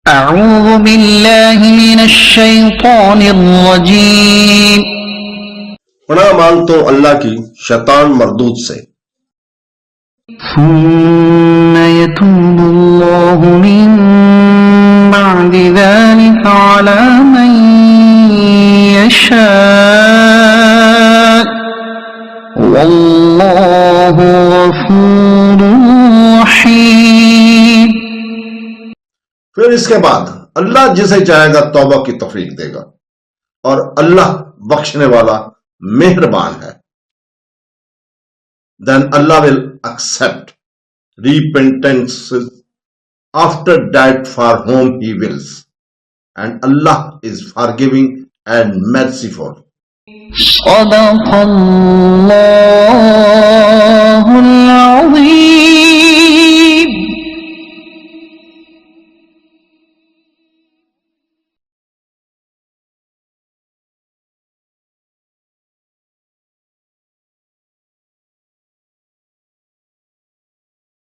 اعوذ باللہ من الشیطان الرجیم پناہ مانگتا ہوں اللہ کی شیطان مردود سے۔ ثم يتوب اللہ من بعد ذلك على من يشاء واللہ غفور رحیم۔ پھر اس کے بعد اللہ جسے چاہے گا توبہ کی توفیق دے گا، اور اللہ بخشنے والا مہربان ہے۔ Then Allah will accept repentance after that for whom He wills, and Allah is forgiving and merciful. صدق اللہ العظیم۔